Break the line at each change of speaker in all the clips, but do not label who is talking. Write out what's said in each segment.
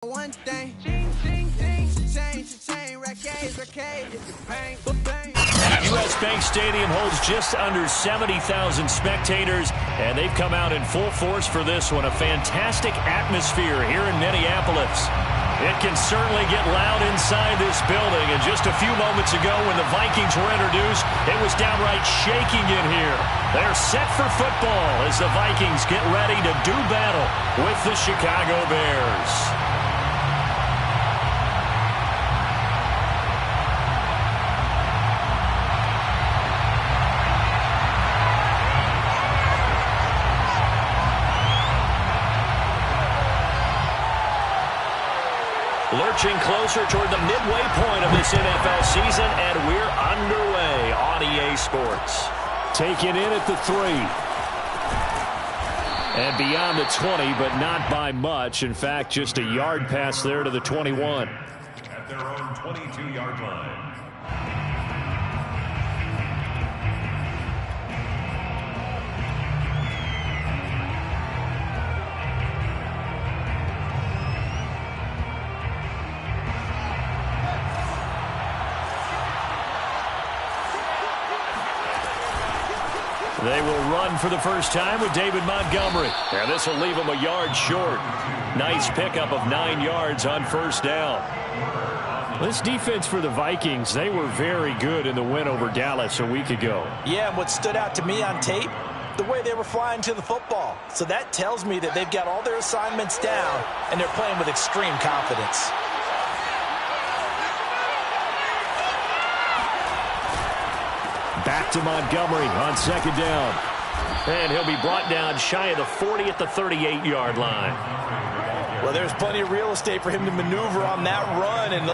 One thing,
U.S. Bank Stadium holds just under 70,000 spectators, and they've come out in full force for this one. A fantastic atmosphere here in Minneapolis. It can certainly get loud inside this building, and just a few moments ago when the Vikings were introduced, it was downright shaking in here. They're set for football as the Vikings get ready to do battle with the Chicago Bears. Lurching closer toward the midway point of this NFL season, and we're underway on EA Sports. Taken in at the 3. And beyond the 20, but not by much. In fact, just a yard pass there to the 21.
At their own 22-yard line.
They will run for the first time with David Montgomery. And this will leave him a yard short. Nice pickup of 9 yards on first down. This defense for the Vikings, they were very good in the win over Dallas a week ago.
Yeah, and what stood out to me on tape, the way they were flying to the football. So that tells me that they've got all their assignments down, and they're playing with extreme confidence.
Back to Montgomery on second down. And he'll be brought down shy of the 40 at the 38-yard line.
Well, there's plenty of real estate for him to maneuver on that run. And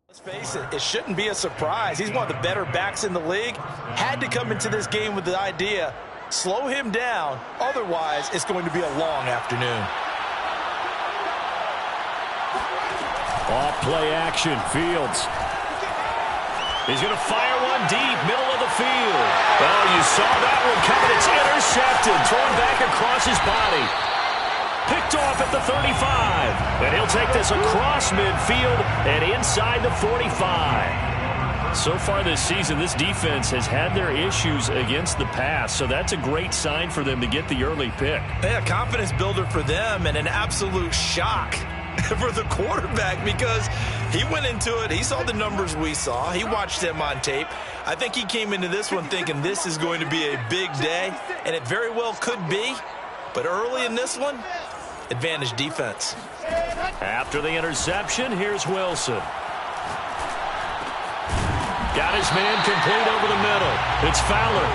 let's face it, it shouldn't be a surprise. He's one of the better backs in the league. Had to come into this game with the idea, slow him down. Otherwise, it's going to be a long afternoon.
Off play action, Fields. He's going to fire one deep, middle of the field. Oh, you saw that one coming. It's intercepted, thrown back across his body. Picked off at the 35. And he'll take this across midfield and inside the 45. So far this season, this defense has had their issues against the pass, so that's a great sign for them to get the early pick.
Yeah, confidence builder for them and an absolute shock for the quarterback because he went into it. He saw the numbers we saw. He watched them on tape. I think he came into this one thinking this is going to be a big day, and it very well could be. But early in this one, advantage defense.
After the interception, here's Wilson. Got his man complete over the middle. It's Fowler.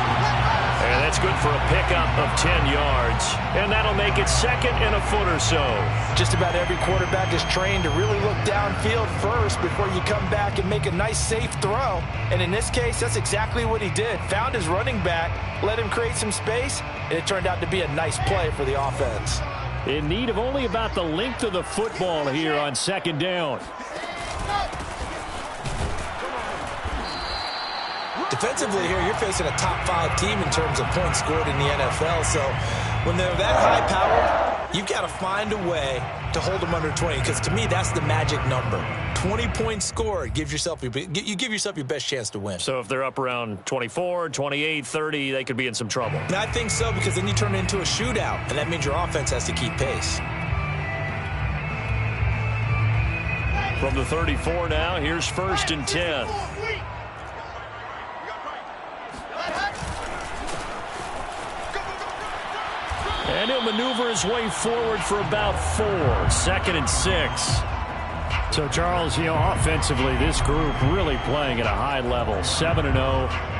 And that's good for a pickup of 10 yards. And that'll make it second and a foot or so.
Just about every quarterback is trained to really look downfield first before you come back and make a nice, safe throw. And in this case, that's exactly what he did. Found his running back, let him create some space, and it turned out to be a nice play for the offense.
In need of only about the length of the football here on second down.
Defensively here, you're facing a top-5 team in terms of points scored in the NFL. So when they're that high-powered, you've got to find a way to hold them under 20. Because to me, that's the magic number. 20 points scored. You give yourself your best chance to win.
So if they're up around 24, 28, 30, they could be in some trouble.
And I think so, because then you turn it into a shootout, and that means your offense has to keep pace.
From the 34 now, here's 1st and 10. And he'll maneuver his way forward for about 4. 2nd and 6. So, Charles, offensively, this group really playing at a high level, 7-0.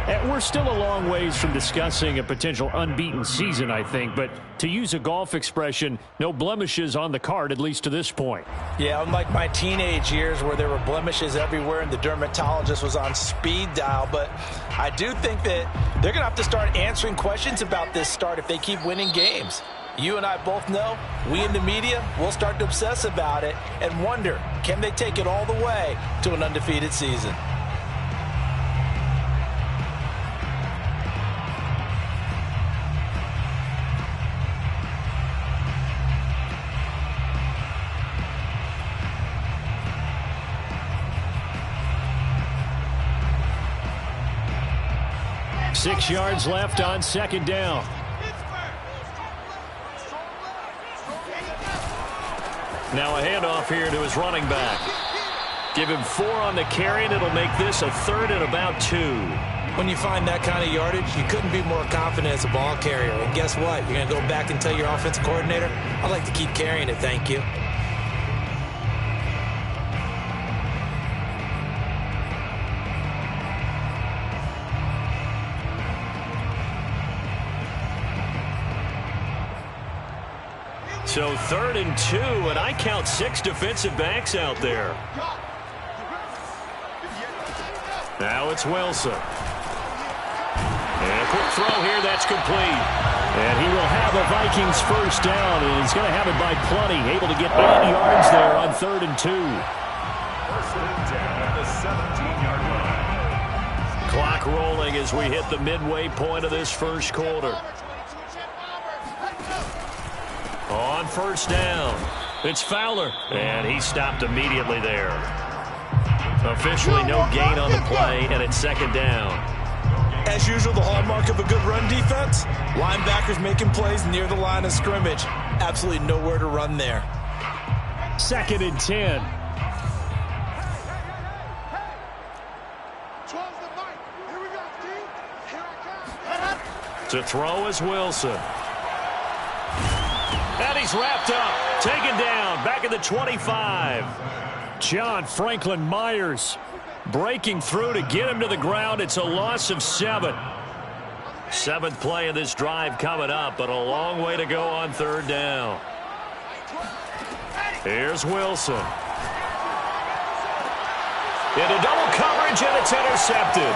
And we're still a long ways from discussing a potential unbeaten season, I think. But to use a golf expression, no blemishes on the card, at least to this point.
Yeah, unlike my teenage years where there were blemishes everywhere and the dermatologist was on speed dial. But I do think that they're going to have to start answering questions about this start if they keep winning games. You and I both know, we in the media, will start to obsess about it and wonder, can they take it all the way to an undefeated season?
Six yards left on 2nd down. Now a handoff here to his running back. Give him 4 on the carry, and it'll make this a 3rd and about 2.
When you find that kind of yardage, you couldn't be more confident as a ball carrier. And guess what? You're going to go back and tell your offensive coordinator, I'd like to keep carrying it, thank you.
So 3rd and 2, and I count 6 defensive backs out there. Now it's Wilson. And a quick throw here, that's complete. And he will have a Vikings first down, and he's going to have it by plenty. Able to get 8 yards there on 3rd and 2.
First and 10 at the 17-yard line.
Clock rolling as we hit the midway point of this first quarter. On first down, it's Fowler, and he stopped immediately there. Officially no gain on the play, and it's 2nd down.
As usual, the hallmark of a good run defense, linebackers making plays near the line of scrimmage. Absolutely nowhere to run there.
2nd and 10. To throw is Wilson. And he's wrapped up, taken down, back at the 25. John Franklin Myers breaking through to get him to the ground. It's a loss of 7. 7th play of this drive coming up, but a long way to go on 3rd down. Here's Wilson. Into double coverage, and it's intercepted.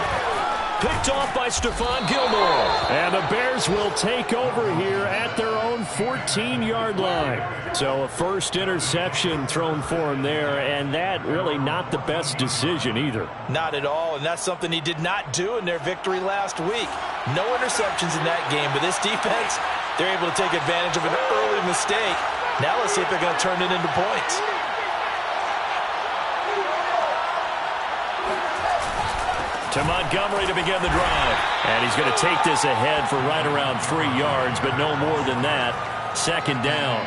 Picked off by Stephon Gilmore. And the Bears will take over here at their own 14-yard line. So a first interception thrown for him there, and that really not the best decision either.
Not at all, and that's something he did not do in their victory last week. No interceptions in that game, but this defense, they're able to take advantage of an early mistake. Now let's see if they're going to turn it into points.
To Montgomery to begin the drive. And he's going to take this ahead for right around 3 yards, but no more than that. 2nd down.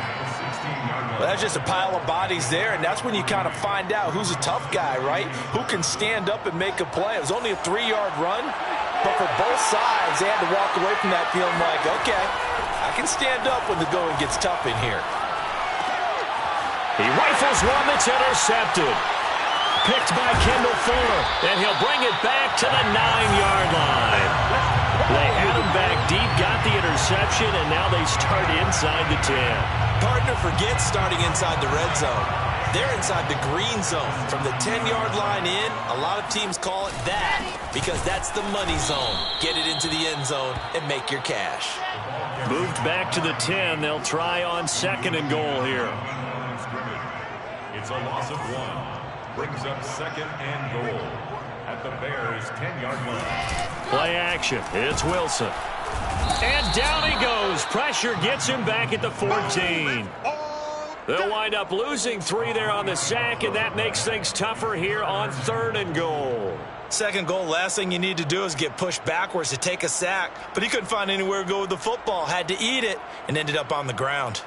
Well, that's just a pile of bodies there, and that's when you kind of find out who's a tough guy, right? Who can stand up and make a play. It was only a 3-yard run, but for both sides, they had to walk away from that feeling like, okay, I can stand up when the going gets tough in here.
He rifles one that's intercepted. Picked by Kendall Fuller, and he'll bring it back to the 9-yard line. They had him back deep, got the interception, and now they start inside the 10.
Partner forgets starting inside the red zone. They're inside the green zone. From the 10-yard line in, a lot of teams call it that because that's the money zone. Get it into the end zone and make your cash.
Moved back to the 10. They'll try on 2nd and goal here.
It's a loss of 1. Brings up 2nd and goal at the Bears' 10-yard line.
Play action. It's Wilson. And down he goes. Pressure gets him back at the 14. They'll wind up losing 3 there on the sack, and that makes things tougher here on 3rd and goal.
2nd goal, last thing you need to do is get pushed backwards to take a sack. But he couldn't find anywhere to go with the football. Had to eat it and ended up on the ground.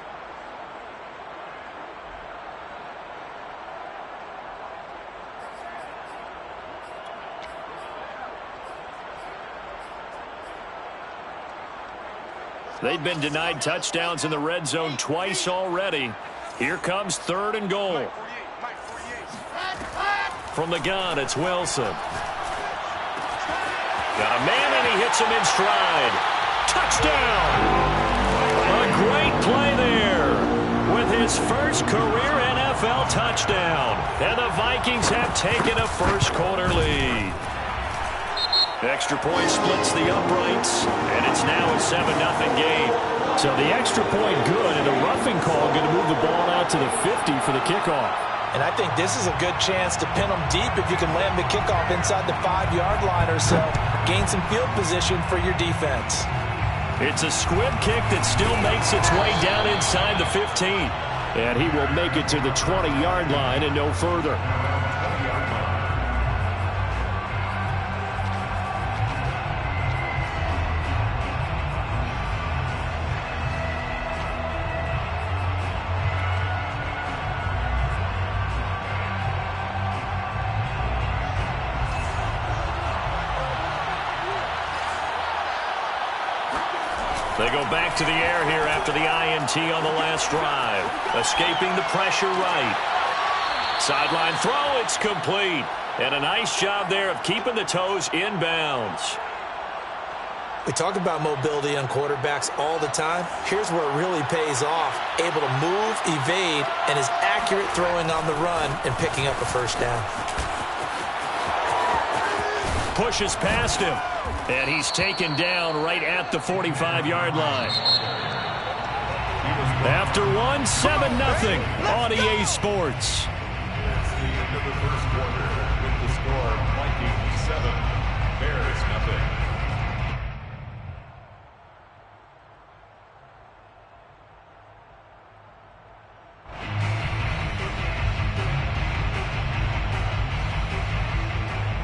They've been denied touchdowns in the red zone twice already. Here comes 3rd and goal. From the gun, it's Wilson. Got a man, and he hits him in stride. Touchdown! A great play there with his first career NFL touchdown. And the Vikings have taken a first-quarter lead. Extra point splits the uprights, and it's now a 7-0 game. So the extra point good, and a roughing call going to move the ball out to the 50 for the kickoff.
And I think this is a good chance to pin them deep if you can land the kickoff inside the 5-yard line or so. Gain some field position for your defense.
It's a squib kick that still makes its way down inside the 15. And he will make it to the 20-yard line and no further. They go back to the air here after the INT on the last drive. Escaping the pressure right. Sideline throw, it's complete. And a nice job there of keeping the toes inbounds.
We talk about mobility on quarterbacks all the time. Here's where it really pays off. Able to move, evade, and is accurate throwing on the run and picking up a first down.
Pushes past him. And he's taken down right at the 45-yard line. After one, 7-0 on EA Sports.
That's the end of the first quarter with the score Vikings 7, Bears 0.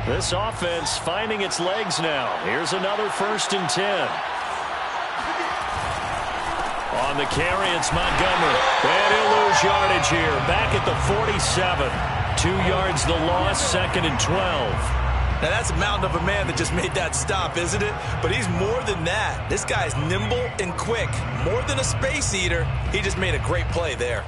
This offense finding its legs now. Here's another 1st and 10. On the carry, it's Montgomery. And he'll lose yardage here. Back at the 47. 2 yards the loss, 2nd and 12.
Now, that's a mountain of a man that just made that stop, isn't it? But he's more than that. This guy's nimble and quick. More than a space eater. He just made a great play there.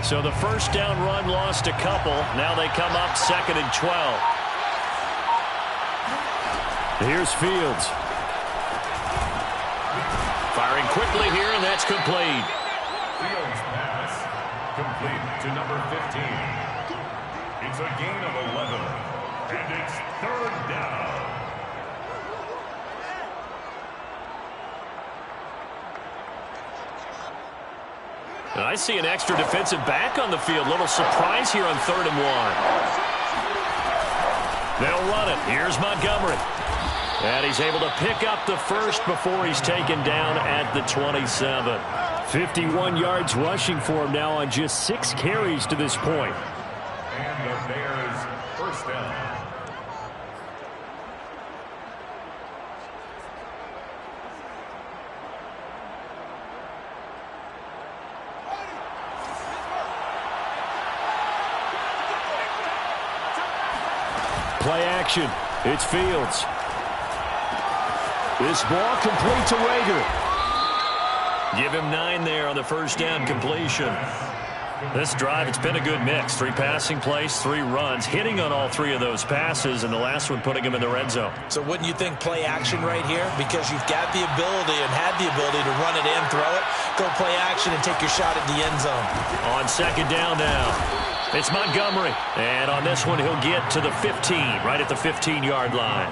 So the first down run lost a couple. Now they come up 2nd and 12. Here's Fields. Firing quickly here, and that's complete.
Fields pass complete to number 15. It's a gain of 11, and it's 3rd down.
And I see an extra defensive back on the field. Little surprise here on 3rd and 1. They'll run it. Here's Montgomery. And he's able to pick up the first before he's taken down at the 27. 51 yards rushing for him now on just 6 carries to this point.
And the Bears first down.
Play action. It's Fields. This ball complete to Rager. Give him 9 there on the first down completion. This drive, it's been a good mix. 3 passing plays, 3 runs, hitting on all 3 of those passes, and the last one putting him in the red zone.
So wouldn't you think play action right here? Because you've got the ability and had the ability to run it in, throw it, go play action, and take your shot at the end zone.
On 2nd down now. It's Montgomery. And on this one, he'll get to the 15, right at the 15-yard line.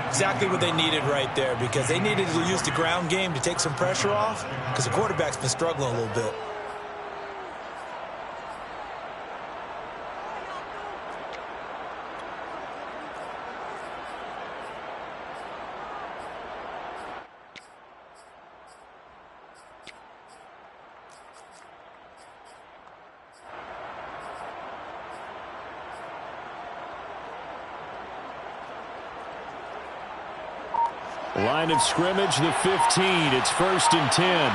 Exactly what they needed right there, because they needed to use the ground game to take some pressure off, because the quarterback's been struggling a little bit.
Line of scrimmage, the 15. It's 1st and 10.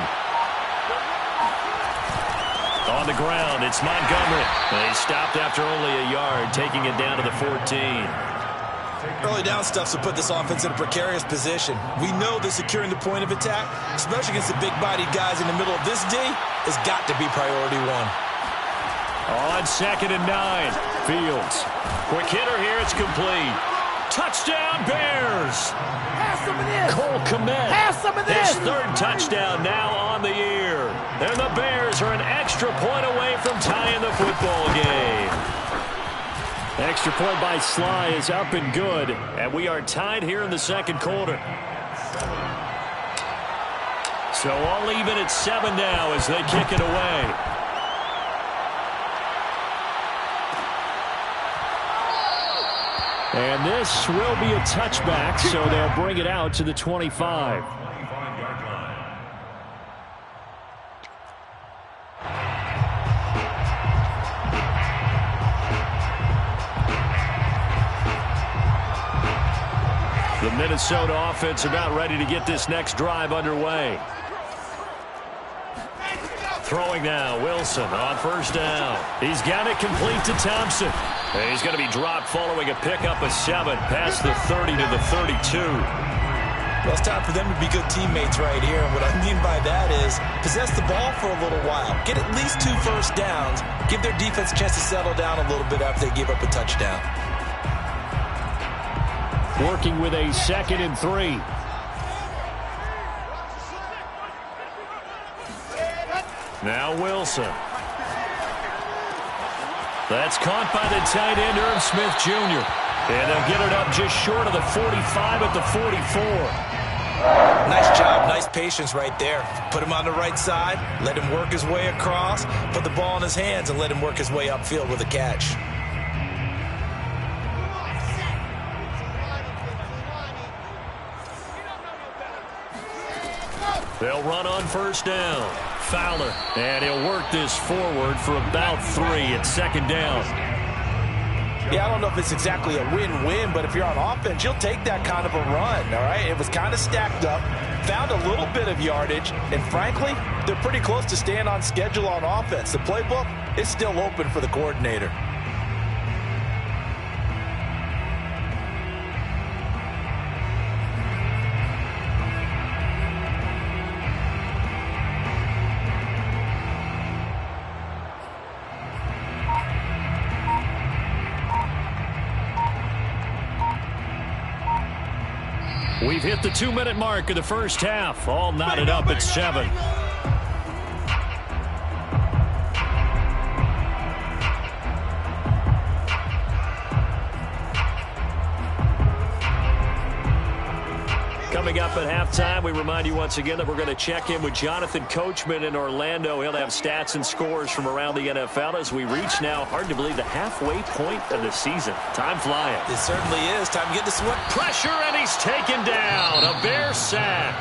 On the ground, it's Montgomery. They stopped after only a yard, taking it down to the 14.
Early down stuff to put this offense in a precarious position. We know that securing the point of attack, especially against the big-bodied guys in the middle of this D, has got to be priority one.
On 2nd and 9, Fields. Quick hitter here, it's complete. Touchdown, Bears!
Have some of this!
Cole Kmet.
Have some of this!
His 3rd touchdown now on the year. And the Bears are an extra point away from tying the football game. Extra point by Sly is up and good. And we are tied here in the 2nd quarter. So all even at 7 now as they kick it away. And this will be a touchback, so they'll bring it out to the 25. The Minnesota offense about ready to get this next drive underway. Throwing now, Wilson on 1st down. He's got it complete to Thompson. And he's going to be dropped following a pickup of 7 past the 30 to the 32.
Well, it's time for them to be good teammates right here. And what I mean by that is possess the ball for a little while. Get at least 2 first downs. Give their defense a chance to settle down a little bit after they give up a touchdown.
Working with a 2nd and 3. Now Wilson. That's caught by the tight end, Irv Smith Jr. And they'll get it up just short of the 45 at the 44.
Nice job, nice patience right there. Put him on the right side, let him work his way across, put the ball in his hands, and let him work his way upfield with a catch.
They'll run on 1st down. Fowler, and he'll work this forward for about 3 at 2nd down.
Yeah, I don't know if it's exactly a win-win, but if you're on offense, you'll take that kind of a run, all right? It was kind of stacked up, found a little bit of yardage, and frankly, they're pretty close to staying on schedule on offense. The playbook is still open for the coordinator.
We've hit the 2-minute mark of the 1st half. All knotted up at 7. Coming up at halftime, we remind you once again that we're going to check in with Jonathan Coachman in Orlando. He'll have stats and scores from around the NFL as we reach now, hard to believe, the halfway point of the season. Time flying.
It certainly is. Time to get the sweat.
Pressure, and he's taken down. A Bear sack.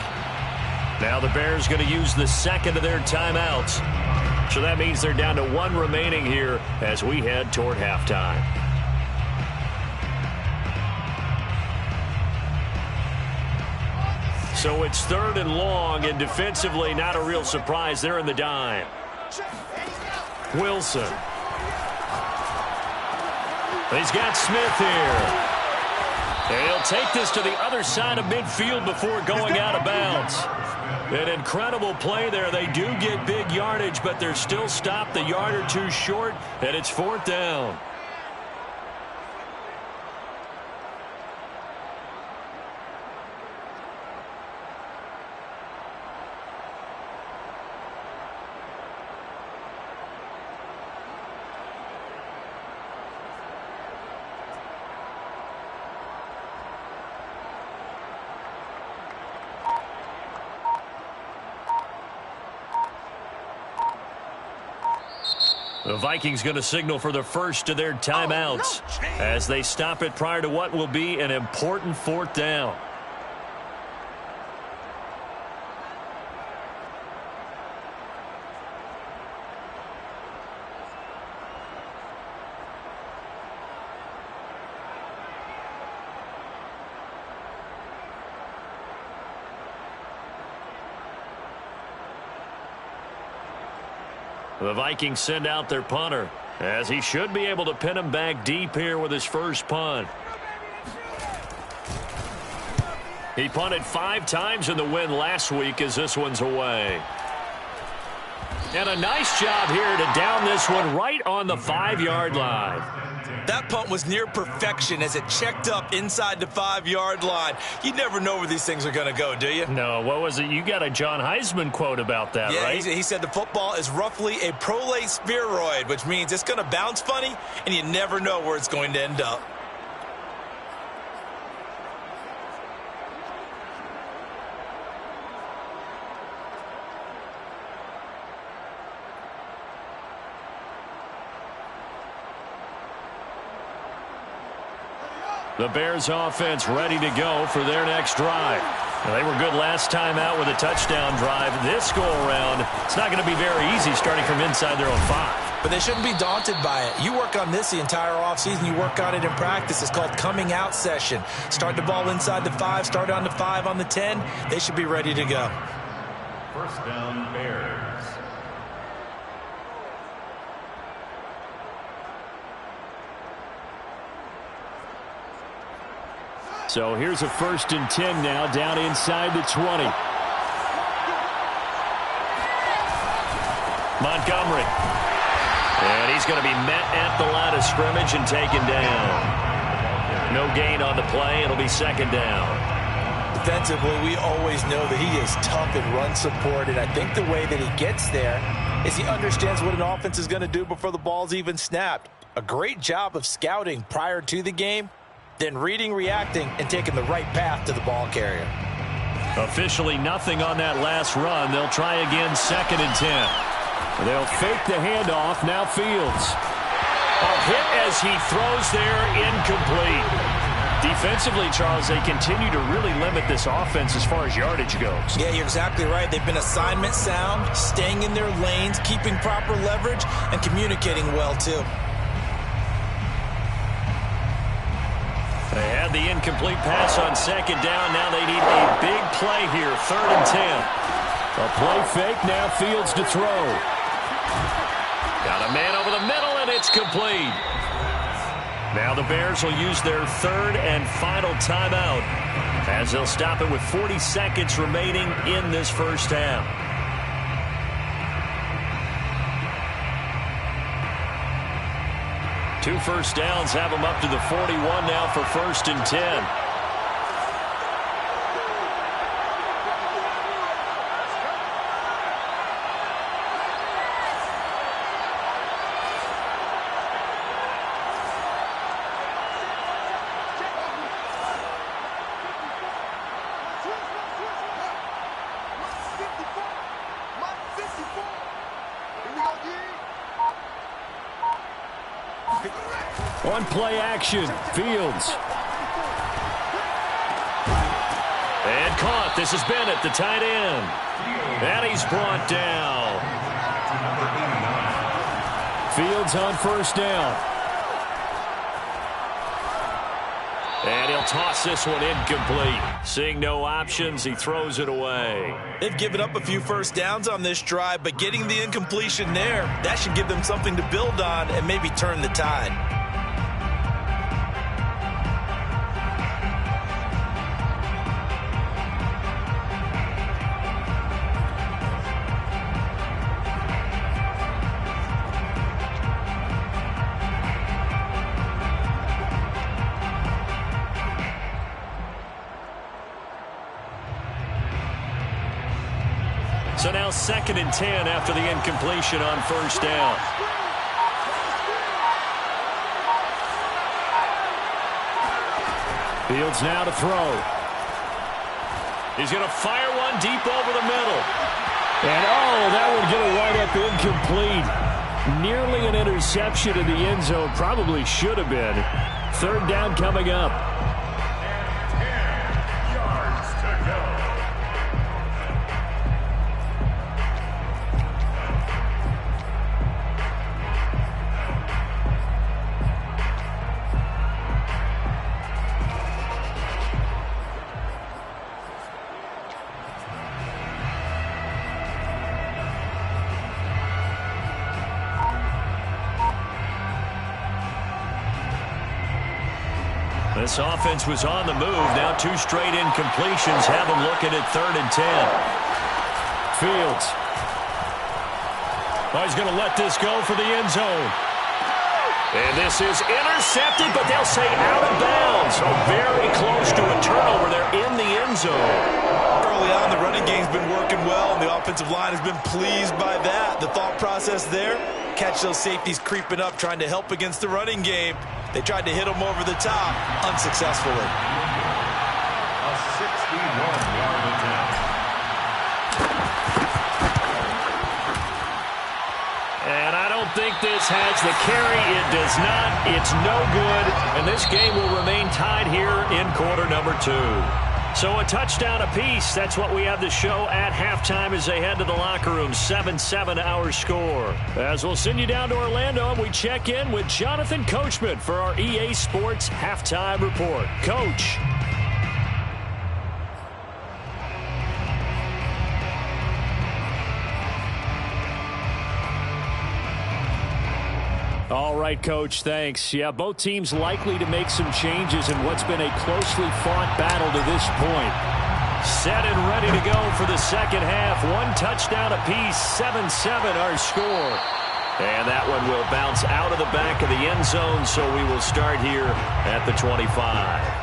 Now the Bears going to use the 2nd of their timeouts. So that means they're down to 1 remaining here as we head toward halftime. So it's 3rd and long, and defensively not a real surprise. They're in the dime. Wilson. He's got Smith here. And he'll take this to the other side of midfield before going out of bounds. An incredible play there. They do get big yardage, but they're still stopped a yard or 2 short, and it's 4th down. The Vikings going to signal for the first of their timeouts as they stop it prior to what will be an important 4th down. The Vikings send out their punter, as he should be able to pin him back deep here with his first punt. He punted 5 times in the win last week as this one's away. And a nice job here to down this one right on the 5-yard line.
That punt was near perfection as it checked up inside the 5-yard line. You never know where these things are going to go, do you?
No, what was it? You got a John Heisman quote about that, right?
Yeah, he said the football is roughly a prolate spheroid, which means it's going to bounce funny, and you never know where it's going to end up.
The Bears offense ready to go for their next drive. They were good last time out with a touchdown drive. This go-around, it's not going to be very easy starting from inside their own 5.
But they shouldn't be daunted by it. You work on this the entire offseason. You work on it in practice. It's called coming out session. Start the ball inside the 5, start on the 5, on the 10. They should be ready to go.
First down, Bears.
So here's a 1st and 10 now, down inside the 20. Montgomery. And he's going to be met at the line of scrimmage and taken down. No gain on the play. It'll be 2nd down.
Defensively, we always know that he is tough in run support, and I think the way that he gets there is he understands what an offense is going to do before the ball's even snapped. A great job of scouting prior to the game, then reading, reacting, and taking the right path to the ball carrier.
Officially nothing on that last run. They'll try again, 2nd and 10. They'll fake the handoff. Now Fields. A hit as he throws there, incomplete. Defensively, Charles, they continue to really limit this offense as far as yardage goes.
Yeah, you're exactly right. They've been assignment sound, staying in their lanes, keeping proper leverage, and communicating well, too.
They had the incomplete pass on 2nd down. Now they need a big play here, 3rd and 10. A play fake, now Fields to throw. Got a man over the middle, and it's complete. Now the Bears will use their 3rd and final timeout as they'll stop it with 40 seconds remaining in this first half. Two first downs have them up to the 41 now for 1st and 10. On play action, Fields. And caught. This is Bennett, the tight end. And he's brought down. Fields on 1st down. And he'll toss this one incomplete. Seeing no options, he throws it away.
They've given up a few first downs on this drive, but getting the incompletion there, that should give them something to build on and maybe turn the tide.
So now 2nd and 10 after the incompletion on 1st down. Fields now to throw. He's going to fire one deep over the middle. And that would get a right up incomplete. Nearly an interception in the end zone. Probably should have been. 3rd down coming up. This offense was on the move. Now 2 straight incompletions have them looking at 3rd and 10. Fields. Oh, he's going to let this go for the end zone. And this is intercepted, but they'll say out of bounds. So very close to a turnover there in the end zone.
Early on, the running game's been working well, and the offensive line has been pleased by that. The thought process there, catch those safeties creeping up, trying to help against the running game. They tried to hit them over the top, unsuccessfully.
A 61-yard attempt.
And I don't think this has the carry. It does not. It's no good. And this game will remain tied here in quarter number 2. So a touchdown apiece. That's what we have to show at halftime as they head to the locker room. 7-7 our score. As we'll send you down to Orlando, and we check in with Jonathan Coachman for our EA Sports Halftime Report. Coach. All right, Coach, thanks. Yeah, both teams likely to make some changes in what's been a closely fought battle to this point. Set and ready to go for the second half. 1 touchdown apiece, 7-7 our score. And that one will bounce out of the back of the end zone, so we will start here at the 25.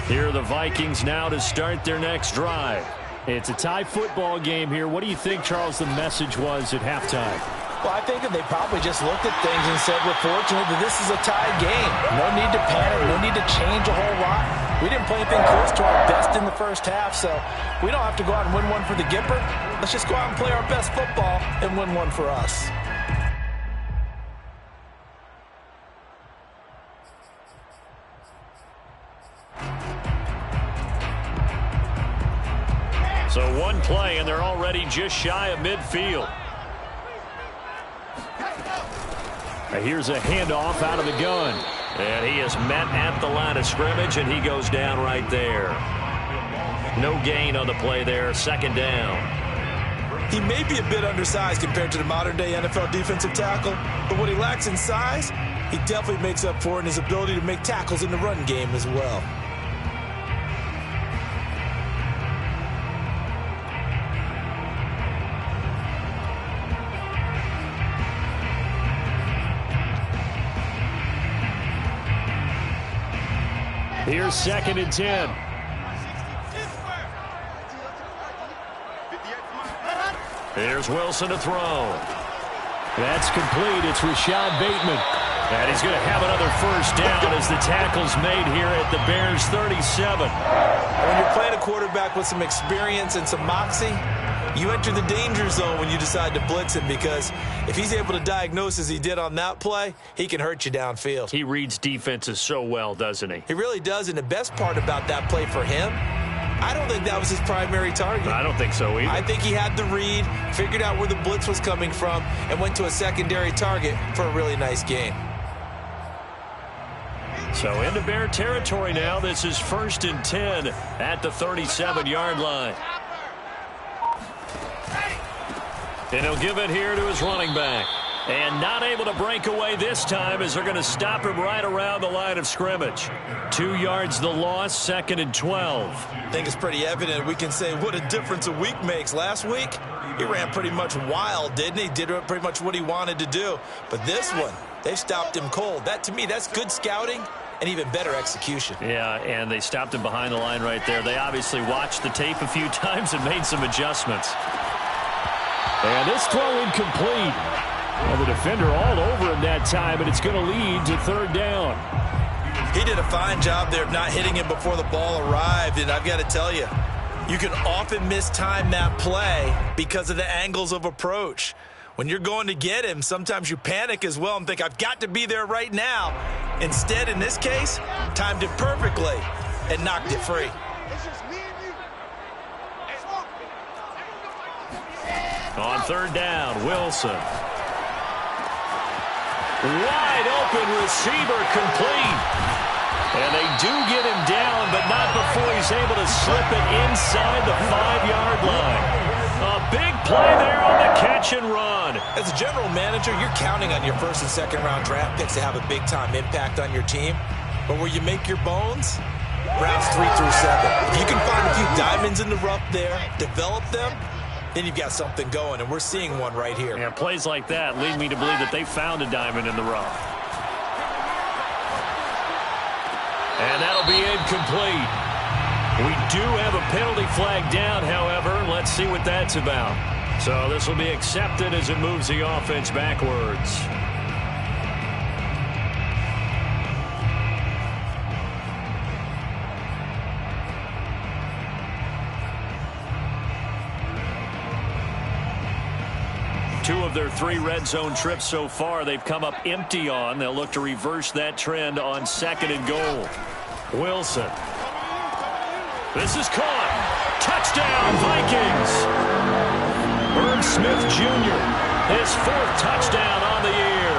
Here are the Vikings now to start their next drive. It's a tie football game here. What do you think, Charles, the message was at halftime?
Well, I think that they probably just looked at things and said, we're fortunate that this is a tied game. No need to panic. No need to change a whole lot. We didn't play anything close to our best in the first half, so we don't have to go out and win one for the Gipper. Let's just go out and play our best football and win one for us.
So 1 play, and they're already just shy of midfield. Here's a handoff out of the gun. And he is met at the line of scrimmage, and he goes down right there. No gain on the play there, 2nd down.
He may be a bit undersized compared to the modern-day NFL defensive tackle, but what he lacks in size, he definitely makes up for in his ability to make tackles in the run game as well.
Here's 2nd and 10. Here's Wilson to throw. That's complete. It's Rashad Bateman. And he's going to have another first down as the tackle's made here at the Bears' 37.
When you're playing a quarterback with some experience and some moxie, you enter the danger zone when you decide to blitz him, because if he's able to diagnose as he did on that play, he can hurt you downfield.
He reads defenses so well, doesn't he?
He really does, and the best part about that play for him, I don't think that was his primary target.
I don't think so either.
I think he had the read, figured out where the blitz was coming from, and went to a secondary target for a really nice gain.
So into Bear territory now. This is 1st and 10 at the 37-yard line. And he'll give it here to his running back. And not able to break away this time as they're going to stop him right around the line of scrimmage. 2 yards the loss, 2nd and 12.
I think it's pretty evident. We can say what a difference a week makes. Last week, he ran pretty much wild, didn't he? Did pretty much what he wanted to do. But this one, they stopped him cold. That, to me, that's good scouting and even better execution.
Yeah, and they stopped him behind the line right there. They obviously watched the tape a few times and made some adjustments. And this throw incomplete. Well, the defender all over him that time, and it's going to lead to 3rd down.
He did a fine job there of not hitting him before the ball arrived, and I've got to tell you, you can often mistime that play because of the angles of approach. When you're going to get him, sometimes you panic as well and think, I've got to be there right now. Instead, in this case, timed it perfectly and knocked it free.
On 3rd down, Wilson. Wide open receiver complete. And they do get him down, but not before he's able to slip it inside the 5-yard line. A big play there on the catch and run.
As a general manager, you're counting on your first and second round draft picks to have a big-time impact on your team. But where you make your bones, rounds 3 through 7. If you can find a few diamonds in the rough there, develop them, then you've got something going, and we're seeing one right here.
Yeah, plays like that lead me to believe that they found a diamond in the rough. And that'll be incomplete. We do have a penalty flag down, however. Let's see what that's about. So this will be accepted as it moves the offense backwards. Two of their 3 red zone trips so far, they've come up empty on. They'll look to reverse that trend on 2nd and goal. Wilson. This is caught. Touchdown, Vikings. Irv Smith Jr., his 4th touchdown on the year.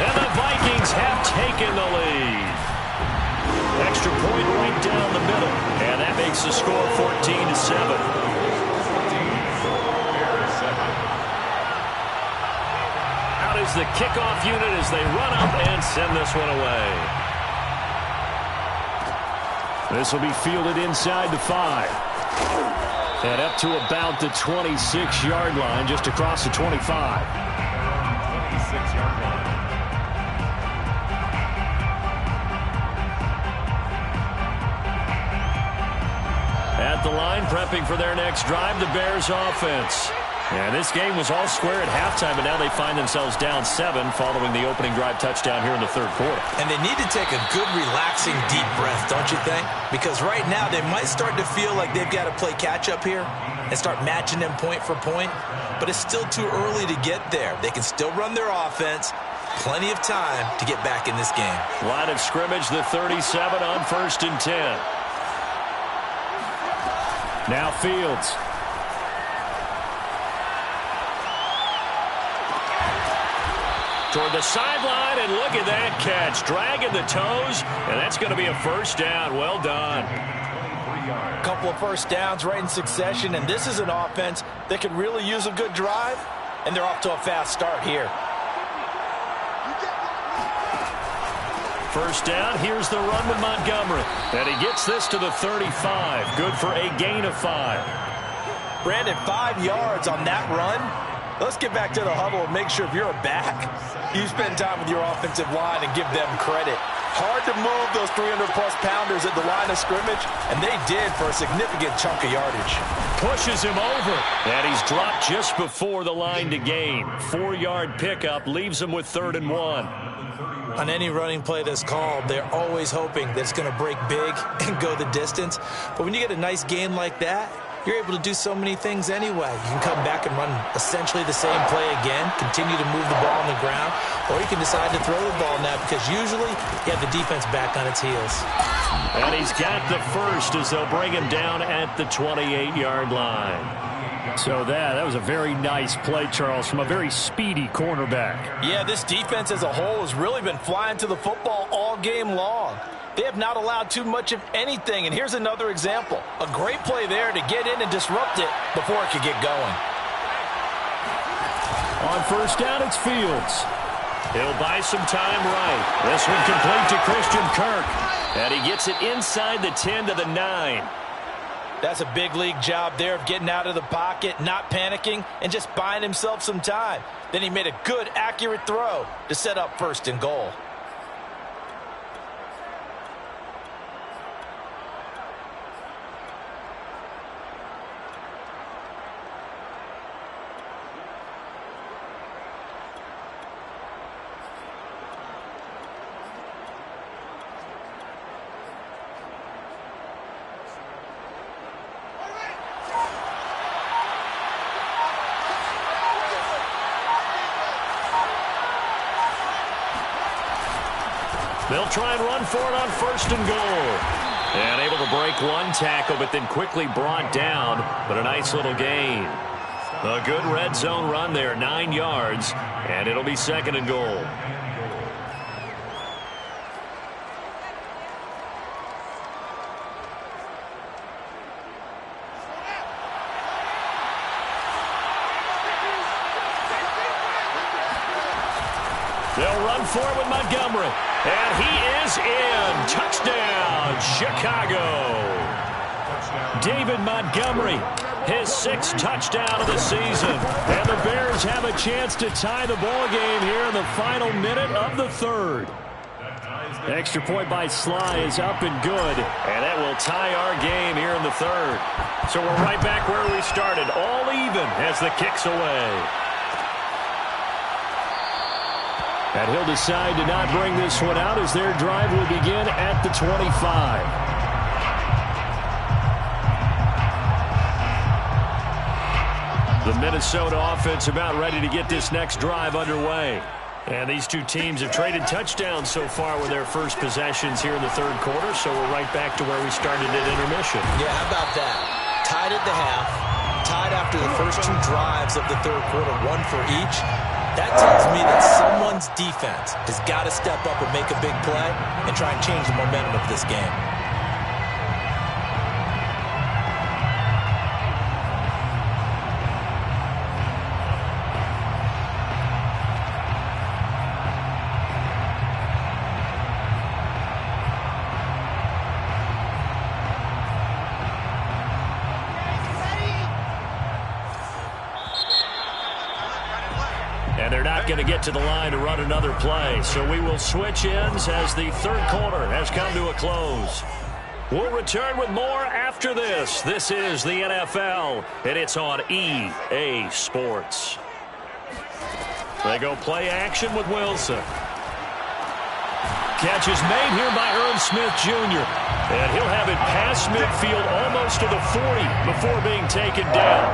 And the Vikings have taken the lead. Extra point right down the middle. And that makes the score 14-7. Is the kickoff unit as they run up and send this one away. This will be fielded inside the 5. And up to about the 26-yard line, just across the 25.
26-yard line.
At the line, prepping for their next drive, the Bears offense. And this game was all square at halftime, but now they find themselves down 7 following the opening drive touchdown here in the 3rd quarter.
And they need to take a good, relaxing, deep breath, don't you think? Because right now they might start to feel like they've got to play catch-up here and start matching them point for point. But it's still too early to get there. They can still run their offense. Plenty of time to get back in this game.
Line of scrimmage, the 37 on 1st and 10. Now Fields. Toward the sideline, and look at that catch. Dragging the toes, and that's going to be a 1st down. Well done.
A couple of 1st downs right in succession, and this is an offense that could really use a good drive, and they're off to a fast start here.
1st down, here's the run with Montgomery. And he gets this to the 35. Good for a gain of 5.
Brandon, 5 yards on that run. Let's get back to the huddle and make sure if you're a back, you spend time with your offensive line and give them credit. Hard to move those 300-plus pounders at the line of scrimmage, and they did for a significant chunk of yardage.
Pushes him over, and he's dropped just before the line to gain. 4-yard pickup leaves him with 3rd and 1.
On any running play that's called, they're always hoping that it's going to break big and go the distance. But when you get a nice game like that, you're able to do so many things anyway. You can come back and run essentially the same play again, continue to move the ball on the ground, or you can decide to throw the ball now because usually you have the defense back on its heels.
And he's got the 1st as they'll bring him down at the 28-yard line. So that was a very nice play, Charles, from a very speedy cornerback.
Yeah, this defense as a whole has really been flying to the football all game long. They have not allowed too much of anything, and here's another example. A great play there to get in and disrupt it before it could get going.
On 1st down, it's Fields. He'll buy some time right. This one complete to Christian Kirk. And he gets it inside the 10 to the 9.
That's a big league job there of getting out of the pocket, not panicking, and just buying himself some time. Then he made a good, accurate throw to set up 1st and goal.
They'll try and run for it on 1st and goal. And able to break one tackle, but then quickly brought down. But a nice little gain. A good red zone run there, 9 yards. And it'll be 2nd and goal. They'll run for it with Montgomery. And he is in. Touchdown, Chicago. David Montgomery, his 6th touchdown of the season. And the Bears have a chance to tie the ball game here in the final minute of the 3rd. Extra point by Sly is up and good. And that will tie our game here in the 3rd. So we're right back where we started, all even as the kick's away. And he'll decide to not bring this one out as their drive will begin at the 25. The Minnesota offense about ready to get this next drive underway. And these two teams have traded touchdowns so far with their first possessions here in the 3rd quarter, so we're right back to where we started at intermission.
Yeah, how about that? Tied at the half, tied after the first 2 drives of the 3rd quarter, 1 for each. That tells me that someone's defense has got to step up and make a big play and try and change the momentum of this game.
They're not going to get to the line to run another play, so we will switch ends as the 3rd quarter has come to a close. We'll return with more after this. This is the NFL, and it's on EA Sports. They go play action with Wilson. Catch is made here by Irv Smith Jr., and he'll have it past midfield almost to the 40 before being taken down.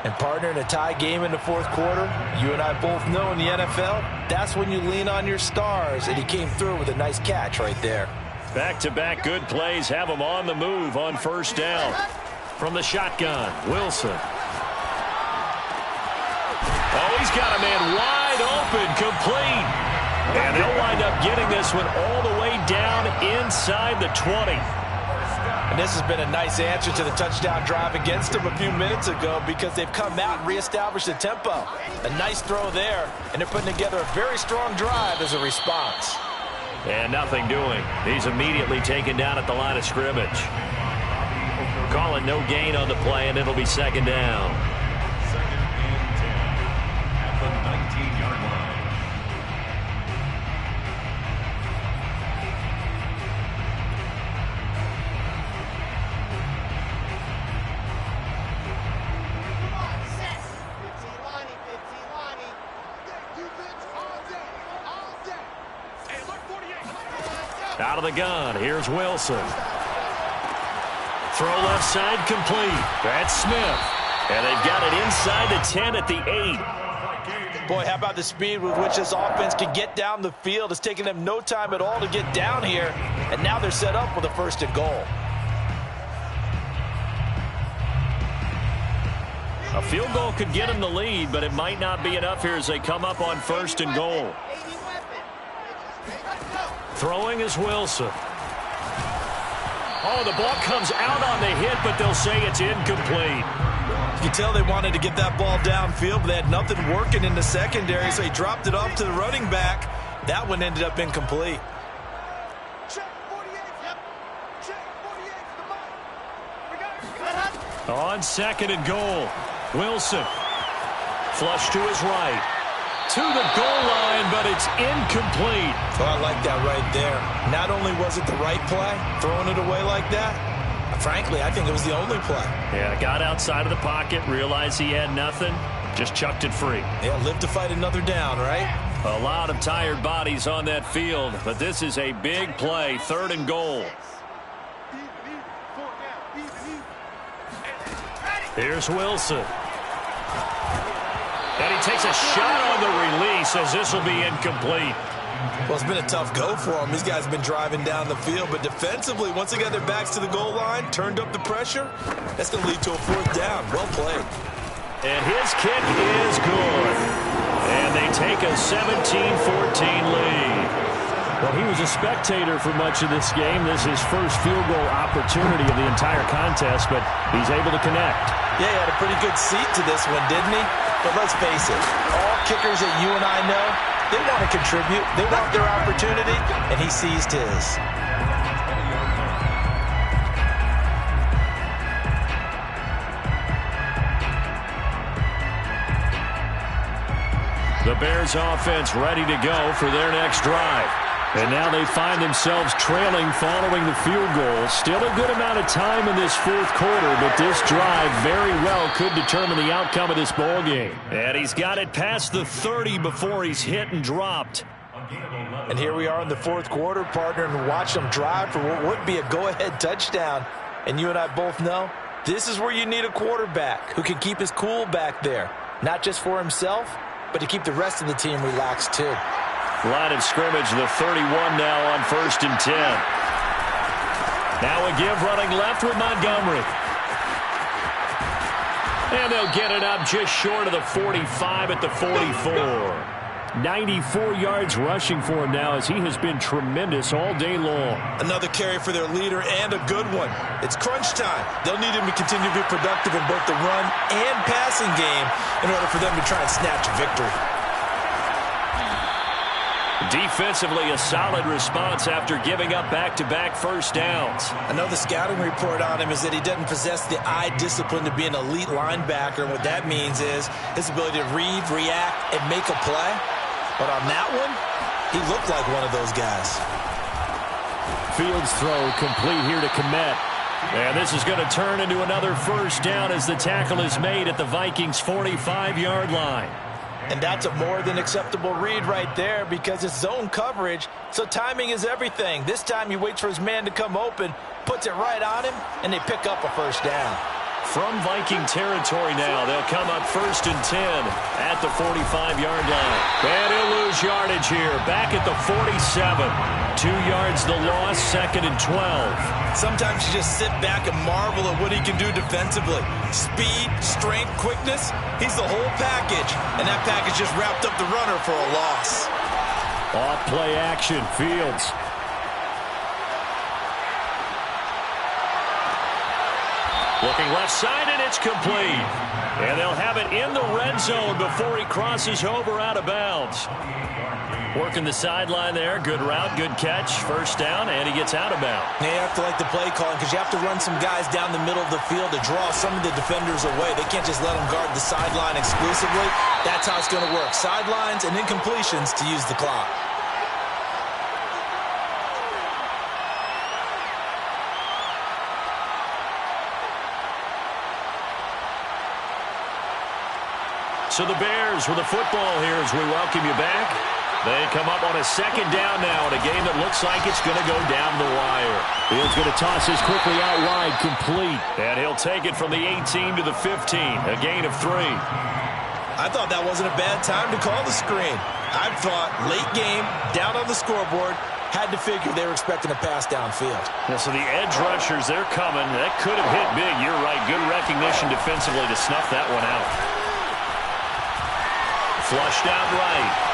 And partner, in a tie game in the 4th quarter, you and I both know in the NFL, that's when you lean on your stars, and he came through with a nice catch right there.
Back-to-back good plays have him on the move on 1st down. From the shotgun, Wilson. Oh, he's got a man wide open, complete. And they'll wind up getting this one all the way down inside the 20.
And this has been a nice answer to the touchdown drive against them a few minutes ago because they've come out and reestablished the tempo. A nice throw there, and they're putting together a very strong drive as a response.
And nothing doing. He's immediately taken down at the line of scrimmage. Calling no gain on the play, and it'll be 2nd down.
2nd and 10 at the 19-yard line.
Out of the gun, here's Wilson. Throw left side complete. That's Smith. And they've got it inside the 10 at the 8.
Boy, how about the speed with which this offense can get down the field? It's taken them no time at all to get down here. And now they're set up with a 1st and goal.
A field goal could get them the lead, but it might not be enough here as they come up on 1st and goal. Throwing is Wilson. Oh, the ball comes out on the hit, but they'll say it's incomplete.
You can tell they wanted to get that ball downfield, but they had nothing working in the secondary, so they dropped it off to the running back. That one ended up incomplete.
On 2nd and goal, Wilson. Flush to his right. To the goal line, but it's incomplete.
Oh, I like that right there. Not only was it the right play, throwing it away like that, frankly, I think it was the only play.
Yeah, got outside of the pocket, realized he had nothing, just chucked it free.
Yeah, live to fight another down, right?
A lot of tired bodies on that field, but this is a big play, 3rd and goal. Here's Wilson. And he takes a shot on the release as this will be incomplete.
Well, it's been a tough go for them. These guys have been driving down the field, but defensively, once they got their backs to the goal line, turned up the pressure, that's going to lead to a 4th down. Well played.
And his kick is good. And they take a 17-14 lead. Well, he was a spectator for much of this game. This is his first field goal opportunity of the entire contest, but he's able to connect.
Yeah, he had a pretty good seat to this one, didn't he? But let's face it, all kickers that you and I know, They want to contribute. They want their opportunity, and he seized his.
The Bears offense ready to go for their next drive. And now they find themselves trailing following the field goal. Still a good amount of time in this fourth quarter, but this drive very well could determine the outcome of this ball game. And he's got it past the 30 before he's hit and dropped.
And here we are in the fourth quarter, partner, and watch them drive for what would be a go-ahead touchdown. And you and I both know this is where you need a quarterback who can keep his cool back there, not just for himself, but to keep the rest of the team relaxed too.
Line of scrimmage, the 31 now on 1st and 10. Now a give running left with Montgomery. And they'll get it up just short of the 45 at the 44. 94 yards rushing for him now as he has been tremendous all day long.
Another carry for their leader and a good one. It's crunch time. They'll need him to continue to be productive in both the run and passing game in order for them to try and snatch victory.
Defensively, a solid response after giving up back-to-back first downs.
I know the scouting report on him is that he doesn't possess the eye discipline to be an elite linebacker, and what that means is his ability to read, react, and make a play. But on that one, he looked like one of those guys.
Fields throw complete here to Kmet. And this is going to turn into another first down as the tackle is made at the Vikings' 45-yard line.
And that's a more than acceptable read right there because it's zone coverage, so timing is everything. This time he waits for his man to come open, puts it right on him, and they pick up a first down.
From Viking territory now, they'll come up 1st and 10 at the 45-yard line. And he'll lose yardage here, back at the 47. 2 yards the loss, 2nd and 12.
Sometimes you just sit back and marvel at what he can do defensively. Speed, strength, quickness, he's the whole package. And that package just wrapped up the runner for a loss.
Off play action, Fields. Looking left side, and it's complete. And they'll have it in the red zone before he crosses over out of bounds. Working the sideline there. Good route, good catch. First down, and he gets out of bounds.
You have to like the play calling because you have to run some guys down the middle of the field to draw some of the defenders away. They can't just let them guard the sideline exclusively. That's how it's going to work. Sidelines and incompletions to use the clock.
So the Bears with the football here as we welcome you back. They come up on a second down now in a game that looks like it's going to go down the wire. Fields going to toss this quickly out wide, complete. And he'll take it from the 18 to the 15, a gain of 3.
I thought that wasn't a bad time to call the screen. I thought late game, down on the scoreboard, had to figure they were expecting a pass downfield.
Yeah, so the edge rushers, they're coming. That could have hit big. You're right. Good recognition defensively to snuff that one out. Flushed out right.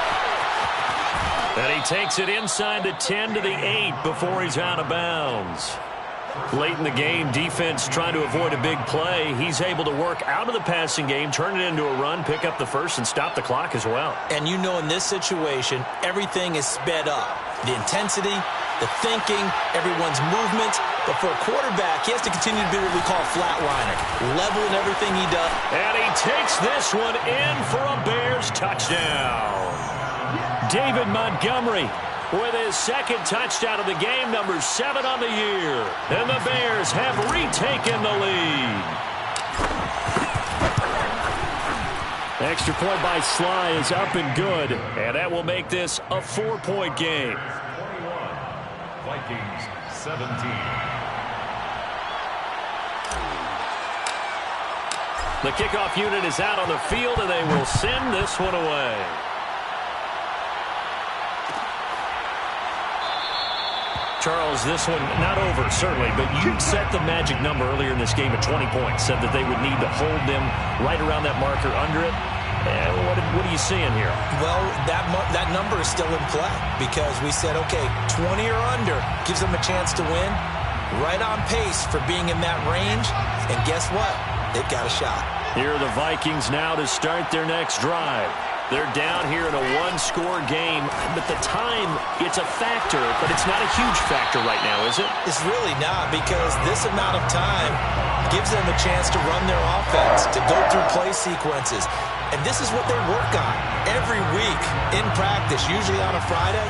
And he takes it inside the 10 to the 8 before he's out of bounds. Late in the game, defense trying to avoid a big play. He's able to work out of the passing game, turn it into a run, pick up the first, and stop the clock as well.
And you know in this situation, everything is sped up. The intensity, the thinking, everyone's movement. But for a quarterback, he has to continue to be what we call a flatliner. Level in everything he does.
And he takes this one in for a Bears touchdown. David Montgomery with his second touchdown of the game, number 7 on the year. And the Bears have retaken the lead. Extra point by Sly is up and good. And that will make this a 4-point game.
21, Vikings 17.
The kickoff unit is out on the field, and they will send this one away. Charles, this one not over, certainly, but you set the magic number earlier in this game at 20 points, said that they would need to hold them right around that marker under it. What are you seeing here?
Well, that number is still in play because we said, okay, 20 or under gives them a chance to win. Right on pace for being in that range, and guess what? They've got a shot.
Here are the Vikings now to start their next drive. They're down here in a one-score game, but the time, it's a factor, but it's not a huge factor right now, is it?
It's really not, because this amount of time gives them a chance to run their offense, to go through play sequences. And this is what they work on every week in practice, usually on a Friday.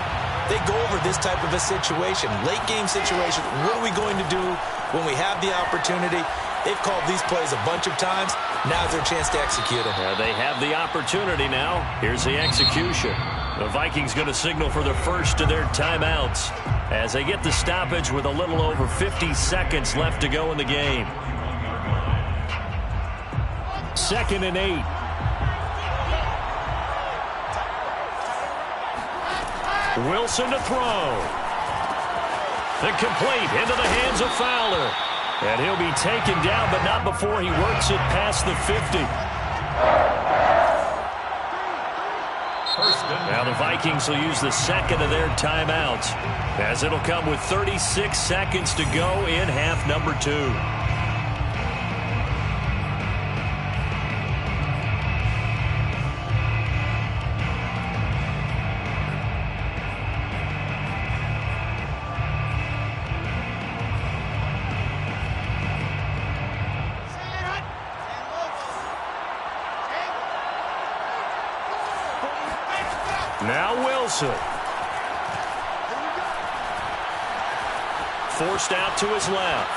They go over this type of a situation, late-game situation. What are we going to do when we have the opportunity? They've called these plays a bunch of times. Now's their chance to execute them.
Yeah, they have the opportunity now. Here's the execution. The Vikings going to signal for the first of their timeouts as they get the stoppage with a little over 50 seconds left to go in the game. 2nd and 8. Wilson to throw. Incomplete into the hands of Fowler. And he'll be taken down, but not before he works it past the 50. Now the Vikings will use the second of their timeouts, as it'll come with 36 seconds to go in half number 2. Now Wilson. Forced out to his left.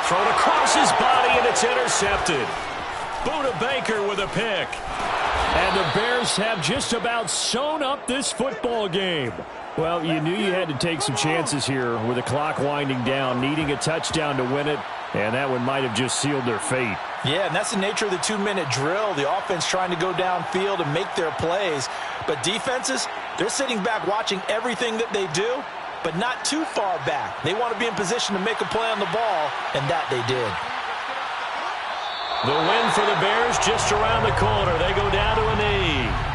Thrown across his body, and it's intercepted. Buda Baker with a pick. And the Bears have just about sewn up this football game. Well, you knew you had to take some chances here with the clock winding down, needing a touchdown to win it, and that one might have just sealed their fate.
Yeah, and that's the nature of the 2-minute drill. The offense trying to go downfield and make their plays. But defenses, they're sitting back watching everything that they do, but not too far back. They want to be in position to make a play on the ball, and that they did.
The win for the Bears just around the corner. They go down to a knee.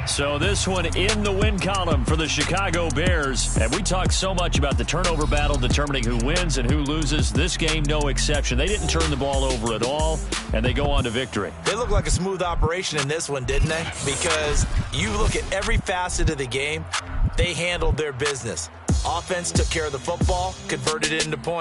So this one in the win column for the Chicago Bears. And we talk so much about the turnover battle determining who wins and who loses. This game, no exception. They didn't turn the ball over at all, and they go on to victory.
They look like a smooth operation in this one, didn't they? Because you look at every facet of the game, they handled their business. Offense took care of the football, converted it into points.